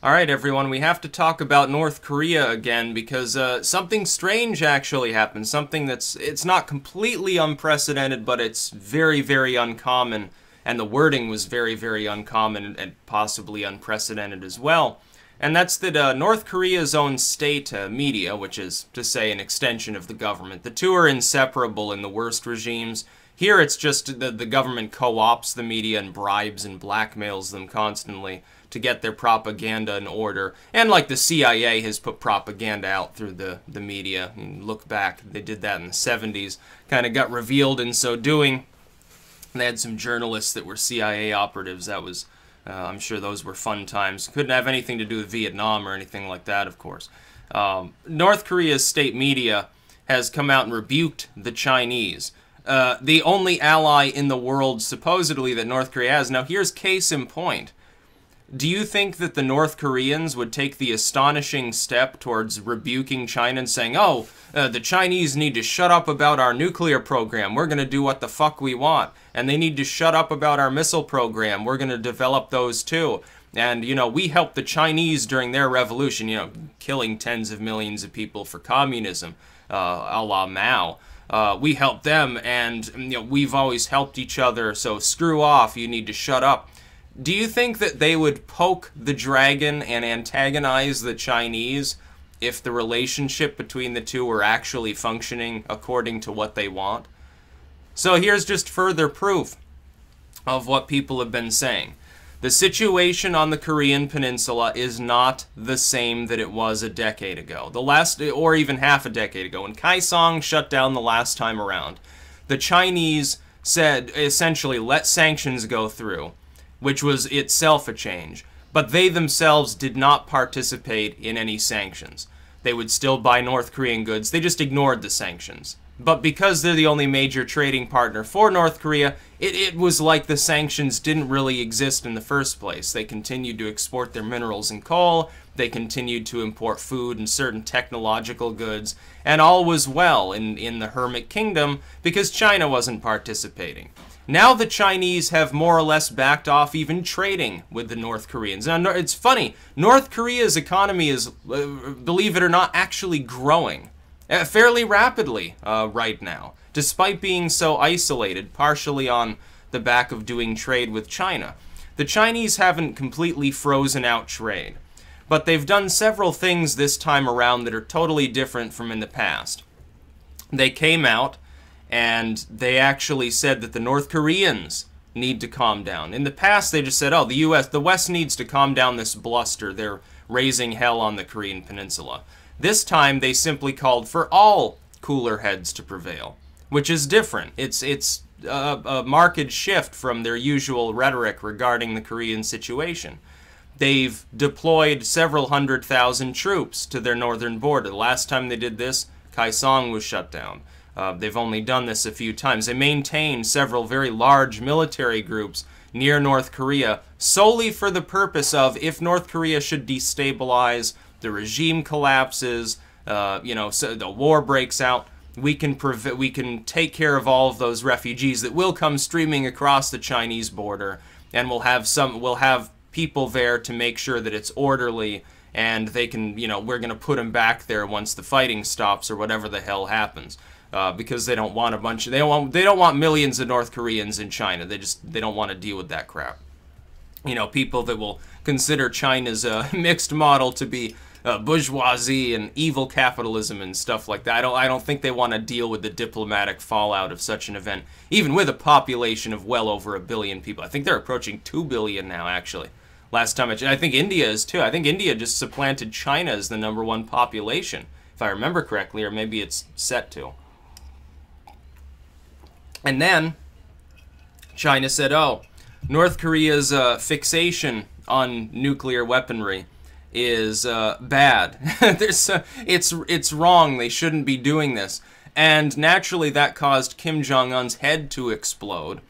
Alright everyone, we have to talk about North Korea again because something strange actually happened. Something it's not completely unprecedented, but it's very, very uncommon. And the wording was very, very uncommon and possibly unprecedented as well. And that's that North Korea's own state media, which is to say an extension of the government. The two are inseparable in the worst regimes. Here it's just the government co-ops the media and bribes and blackmails them constantly to get their propaganda in order. And like the CIA has put propaganda out through the media. And look back, they did that in the 70s. Kind of got revealed in so doing. They had some journalists that were CIA operatives. That was, I'm sure those were fun times. Couldn't have anything to do with Vietnam or anything like that, of course. North Korea's state media has come out and rebuked the Chinese. The only ally in the world, supposedly, that North Korea has. Now, here's case in point. Do you think that the North Koreans would take the astonishing step towards rebuking China and saying, oh, the Chinese need to shut up about our nuclear program, we're going to do what the fuck we want, and they need to shut up about our missile program, we're going to develop those too, and, you know, we helped the Chinese during their revolution, you know, killing tens of millions of people for communism, a la Mao. We helped them, and, you know, we've always helped each other, so screw off, you need to shut up. Do you think that they would poke the dragon and antagonize the Chinese if the relationship between the two were actually functioning according to what they want? So here's just further proof of what people have been saying. The situation on the Korean Peninsula is not the same that it was a decade ago. Or even half a decade ago. When Kaesong shut down the last time around, the Chinese said, essentially, let sanctions go through, which was itself a change. But they themselves did not participate in any sanctions. They would still buy North Korean goods, they just ignored the sanctions. But because they're the only major trading partner for North Korea, it was like the sanctions didn't really exist in the first place. They continued to export their minerals and coal, they continued to import food and certain technological goods, and all was well in the Hermit Kingdom because China wasn't participating. Now the Chinese have more or less backed off even trading with the North Koreans. Now, it's funny, North Korea's economy is, believe it or not, actually growing fairly rapidly right now, despite being so isolated, partially on the back of doing trade with China. The Chinese haven't completely frozen out trade, but they've done several things this time around that are totally different from in the past. They came out and they actually said that the North Koreans need to calm down. In the past, they just said, oh, the West needs to calm down this bluster. They're raising hell on the Korean Peninsula. This time, they simply called for all cooler heads to prevail, which is different. It's a marked shift from their usual rhetoric regarding the Korean situation. They've deployed several 100,000 troops to their northern border. The last time they did this, Kaesong was shut down. They've only done this a few times. They maintain several very large military groups near North Korea solely for the purpose of, if North Korea should destabilize, the regime collapses, you know, so the war breaks out, we can take care of all of those refugees that will come streaming across the Chinese border, and we'll have people there to make sure that it's orderly, and they can, you know, we're going to put them back there once the fighting stops or whatever the hell happens. Because they don't want a bunch of, they don't want millions of North Koreans in China. They don't want to deal with that crap. You know, people that will consider China's mixed model to be bourgeoisie and evil capitalism and stuff like that. I don't think they want to deal with the diplomatic fallout of such an event, even with a population of well over 1 billion people. I think they're approaching 2 billion now, actually. Last time I think India is too. I think India just supplanted China as the #1 population, if I remember correctly, or maybe it's set to. And then China said, oh, North Korea's fixation on nuclear weaponry is bad. It's wrong. They shouldn't be doing this. And naturally that caused Kim Jong-un's head to explode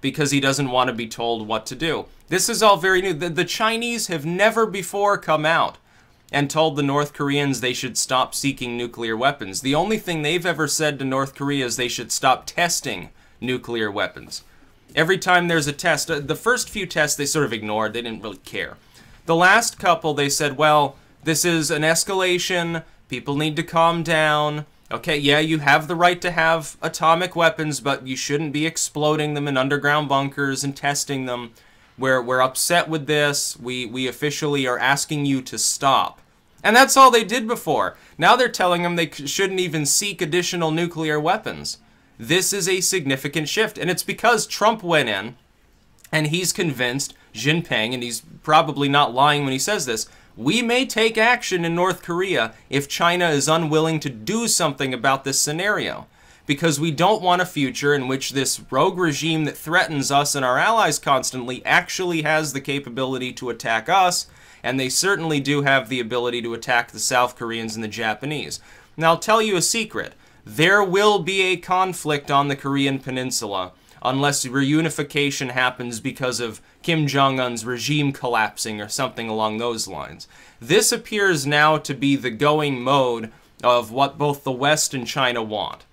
because he doesn't want to be told what to do. This is all very new. The Chinese have never before come out and told the North Koreans they should stop seeking nuclear weapons. The only thing they've ever said to North Korea is they should stop testing nuclear weapons. Every time there's a test, the first few tests they sort of ignored, they didn't really care. The last couple, they said, well, this is an escalation, people need to calm down. Okay, yeah, you have the right to have atomic weapons, but you shouldn't be exploding them in underground bunkers and testing them. We're upset with this. We officially are asking you to stop. And that's all they did before. Now they're telling them they shouldn't even seek additional nuclear weapons. This is a significant shift, and it's because Trump went in, and he's convinced Jinping, and he's probably not lying when he says this, we may take action in North Korea if China is unwilling to do something about this scenario. Because we don't want a future in which this rogue regime that threatens us and our allies constantly actually has the capability to attack us, and they certainly do have the ability to attack the South Koreans and the Japanese. Now, I'll tell you a secret. There will be a conflict on the Korean Peninsula unless reunification happens because of Kim Jong-un's regime collapsing or something along those lines. This appears now to be the going mode of what both the West and China want.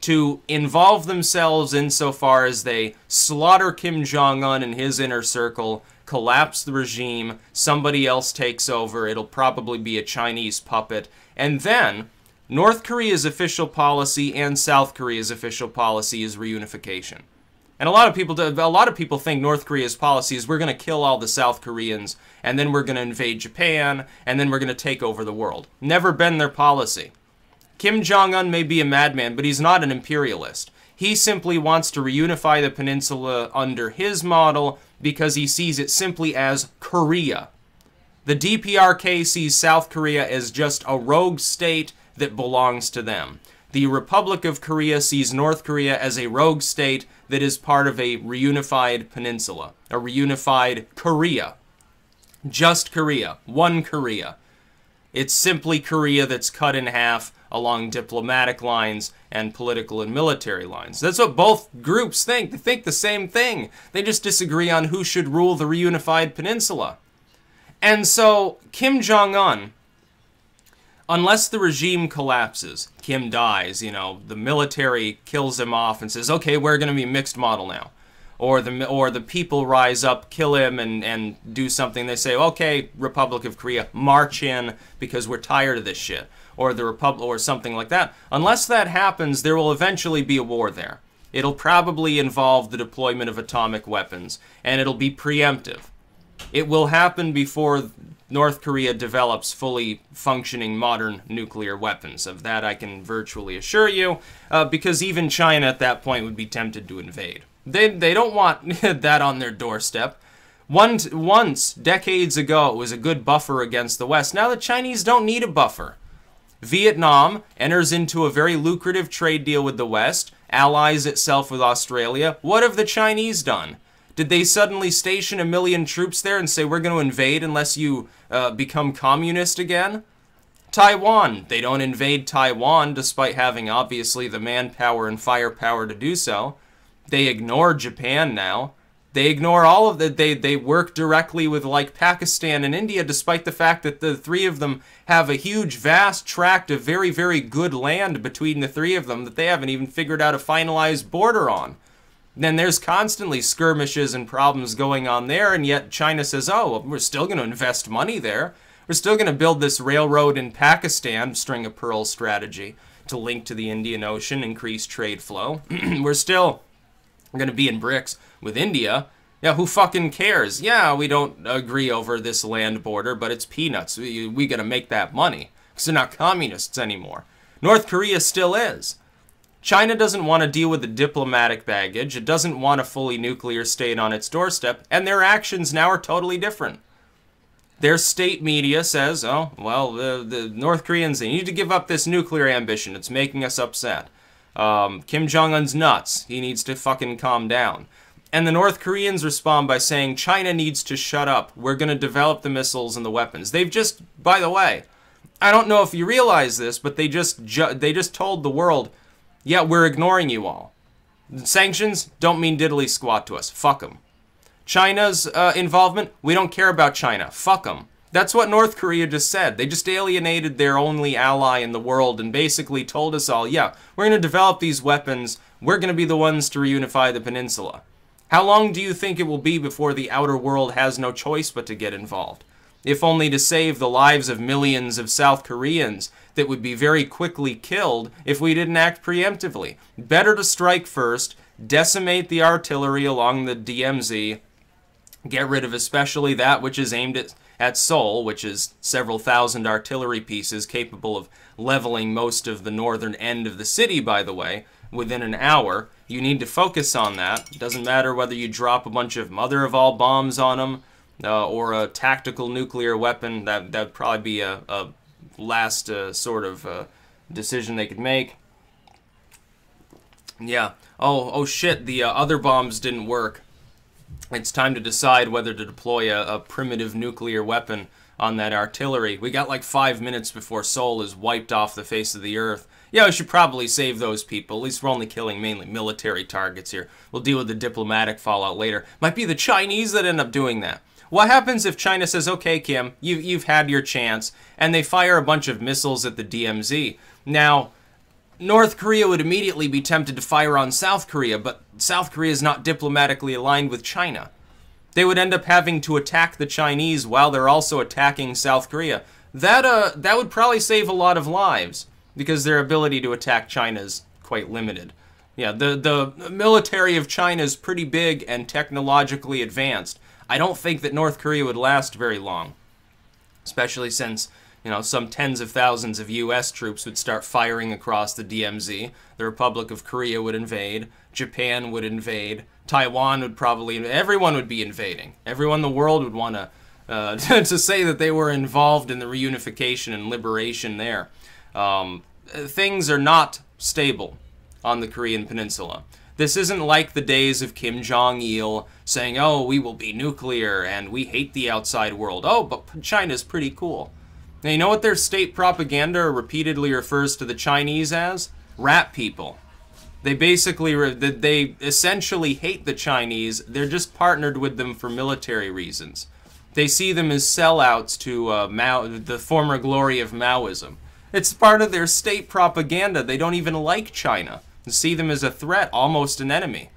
To involve themselves insofar as they slaughter Kim Jong-un and his inner circle, collapse the regime, somebody else takes over, it'll probably be a Chinese puppet, and then North Korea's official policy and South Korea's official policy is reunification. And a lot of people think North Korea's policy is we're going to kill all the South Koreans, and then we're going to invade Japan, and then we're going to take over the world. Never been their policy. Kim Jong-un may be a madman, but he's not an imperialist. He simply wants to reunify the peninsula under his model because he sees it simply as Korea. The DPRK sees South Korea as just a rogue state that belongs to them. The Republic of Korea sees North Korea as a rogue state that is part of a reunified peninsula, a reunified Korea. Just Korea, one Korea. It's simply Korea that's cut in half along diplomatic lines and political and military lines. That's what both groups think. They think the same thing. They just disagree on who should rule the reunified peninsula. And so, Kim Jong-un, unless the regime collapses, Kim dies, you know, the military kills him off and says, okay, we're going to be mixed model now. Or the people rise up, kill him, and do something. They say, okay, Republic of Korea, march in because we're tired of this shit. Or the Republic, or something like that. Unless that happens, there will eventually be a war there. It'll probably involve the deployment of atomic weapons, and it'll be preemptive. It will happen before North Korea develops fully functioning modern nuclear weapons. Of that I can virtually assure you, because even China at that point would be tempted to invade. They don't want that on their doorstep. Once, decades ago, it was a good buffer against the West. Now the Chinese don't need a buffer. Vietnam enters into a very lucrative trade deal with the West, allies itself with Australia. What have the Chinese done? Did they suddenly station 1 million troops there and say, we're going to invade unless you become communist again? Taiwan. They don't invade Taiwan, despite having, obviously, the manpower and firepower to do so. They ignore Japan now. They ignore all of that. They work directly with, like, Pakistan and India, despite the fact that the three of them have a huge, vast tract of very, very good land between the three of them that they haven't even figured out a finalized border on. Then there's constantly skirmishes and problems going on there, and yet China says, oh, well, we're still going to invest money there. We're still going to build this railroad in Pakistan, string of pearls strategy, to link to the Indian Ocean, increase trade flow. We're still going to be in BRICS with India. Yeah, who fucking cares? Yeah, we don't agree over this land border, but it's peanuts. We got to make that money, because they're not communists anymore. North Korea still is. China doesn't want to deal with the diplomatic baggage. It doesn't want a fully nuclear state on its doorstep, and their actions now are totally different. Their state media says, oh, well, the North Koreans, they need to give up this nuclear ambition. It's making us upset. Kim Jong-un's nuts. He needs to fucking calm down. And the North Koreans respond by saying, China needs to shut up. We're going to develop the missiles and the weapons. They've just, by the way, I don't know if you realize this, but they just told the world, yeah, we're ignoring you all. Sanctions don't mean diddly squat to us. Fuck them. China's involvement, we don't care about China. Fuck them. That's what North Korea just said. They just alienated their only ally in the world and basically told us all, yeah, we're going to develop these weapons. We're going to be the ones to reunify the peninsula. How long do you think it will be before the outer world has no choice but to get involved? if only to save the lives of millions of South Koreans that would be very quickly killed if we didn't act preemptively. Better to strike first, decimate the artillery along the DMZ, get rid of especially that which is aimed at Seoul, which is several thousand artillery pieces capable of leveling most of the northern end of the city, by the way, within an hour. You need to focus on that. It doesn't matter whether you drop a bunch of mother-of-all bombs on them or a tactical nuclear weapon. That'd probably be a last sort of decision they could make. Yeah. Oh shit, the other bombs didn't work. It's time to decide whether to deploy a primitive nuclear weapon on that artillery. We got like 5 minutes before Seoul is wiped off the face of the earth. Yeah, we should probably save those people. At least we're only killing mainly military targets here. We'll deal with the diplomatic fallout later. Might be the Chinese that end up doing that. What happens if China says, okay, Kim, you've had your chance, and they fire a bunch of missiles at the DMZ? Now, North Korea would immediately be tempted to fire on South Korea, but South Korea is not diplomatically aligned with China. They would end up having to attack the Chinese while they're also attacking South Korea. That would probably save a lot of lives, because their ability to attack China is quite limited. Yeah, the military of China is pretty big and technologically advanced. I don't think that North Korea would last very long, especially since, you know, some tens of thousands of U.S. troops would start firing across the DMZ. The Republic of Korea would invade. Japan would invade. Taiwan would probably... Everyone would be invading. Everyone in the world would want to to say that they were involved in the reunification and liberation there. Things are not stable on the Korean Peninsula. This isn't like the days of Kim Jong-il saying, oh, we will be nuclear and we hate the outside world. Oh, but China's pretty cool. Now, you know what their state propaganda repeatedly refers to the Chinese as? Rat people. They basically, they essentially hate the Chinese. They're just partnered with them for military reasons. They see them as sellouts to the former glory of Maoism. It's part of their state propaganda. They don't even like China. They see them as a threat, almost an enemy.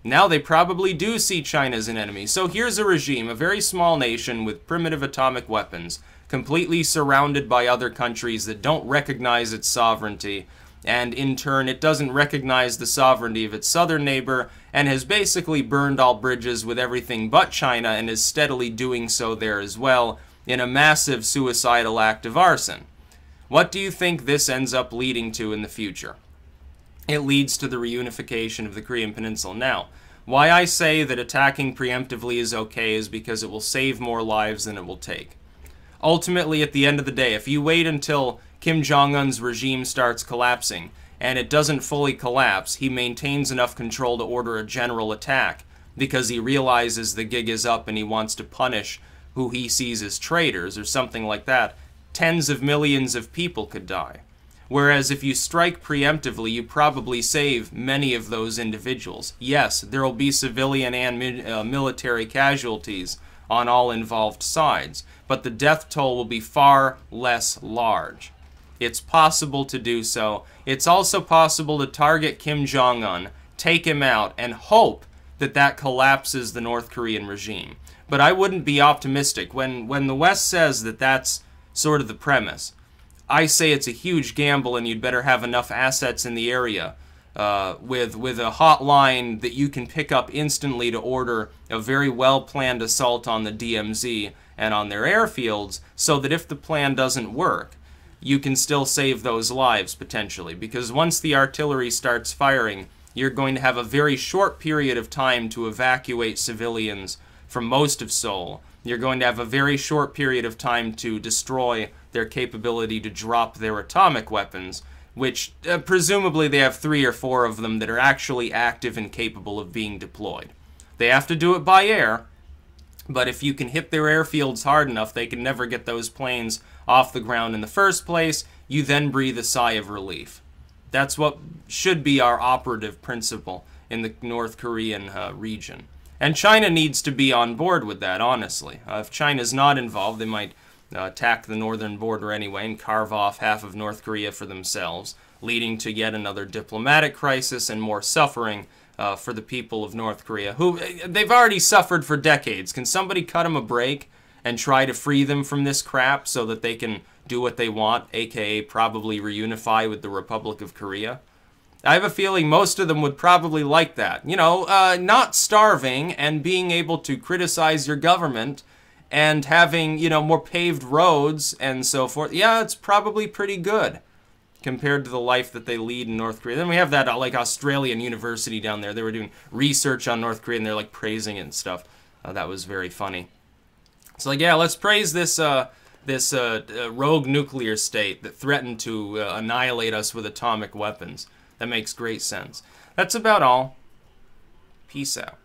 Now they probably do see China as an enemy. So here's a regime, a very small nation with primitive atomic weapons, completely surrounded by other countries that don't recognize its sovereignty, and in turn it doesn't recognize the sovereignty of its southern neighbor, and has basically burned all bridges with everything but China, and is steadily doing so there as well, in a massive suicidal act of arson. What do you think this ends up leading to in the future? It leads to the reunification of the Korean Peninsula. Now, why I say that attacking preemptively is okay is because it will save more lives than it will take. Ultimately, at the end of the day, if you wait until Kim Jong-un's regime starts collapsing, and it doesn't fully collapse, he maintains enough control to order a general attack, because he realizes the gig is up and he wants to punish who he sees as traitors, or something like that, tens of millions of people could die. Whereas if you strike preemptively, you probably save many of those individuals. Yes, there will be civilian and military casualties on all involved sides, but the death toll will be far less large. It's possible to do so. It's also possible to target Kim Jong-un, take him out, and hope that that collapses the North Korean regime. But I wouldn't be optimistic. When the West says that that's sort of the premise, I say it's a huge gamble and you'd better have enough assets in the area with a hotline that you can pick up instantly to order a very well-planned assault on the DMZ and on their airfields, so that if the plan doesn't work, you can still save those lives, potentially. Because once the artillery starts firing, you're going to have a very short period of time to evacuate civilians from most of Seoul. You're going to have a very short period of time to destroy their capability to drop their atomic weapons, which presumably they have 3 or 4 of them that are actually active and capable of being deployed. They have to do it by air, but if you can hit their airfields hard enough, they can never get those planes off the ground in the first place. You then breathe a sigh of relief. That's what should be our operative principle in the North Korean region. And China needs to be on board with that, honestly. If China's not involved, they might attack the northern border anyway and carve off half of North Korea for themselves, leading to yet another diplomatic crisis and more suffering for the people of North Korea, who they've already suffered for decades. Can somebody cut them a break and try to free them from this crap so that they can do what they want, aka probably reunify with the Republic of Korea. I have a feeling most of them would probably like that. You know, not starving and being able to criticize your government and having, you know, more paved roads and so forth. Yeah, it's probably pretty good compared to the life that they lead in North Korea. Then we have that, like, Australian university down there. They were doing research on North Korea, and they're, like, praising it and stuff. That was very funny. It's like, yeah, let's praise this rogue nuclear state that threatened to annihilate us with atomic weapons. That makes great sense. That's about all. Peace out.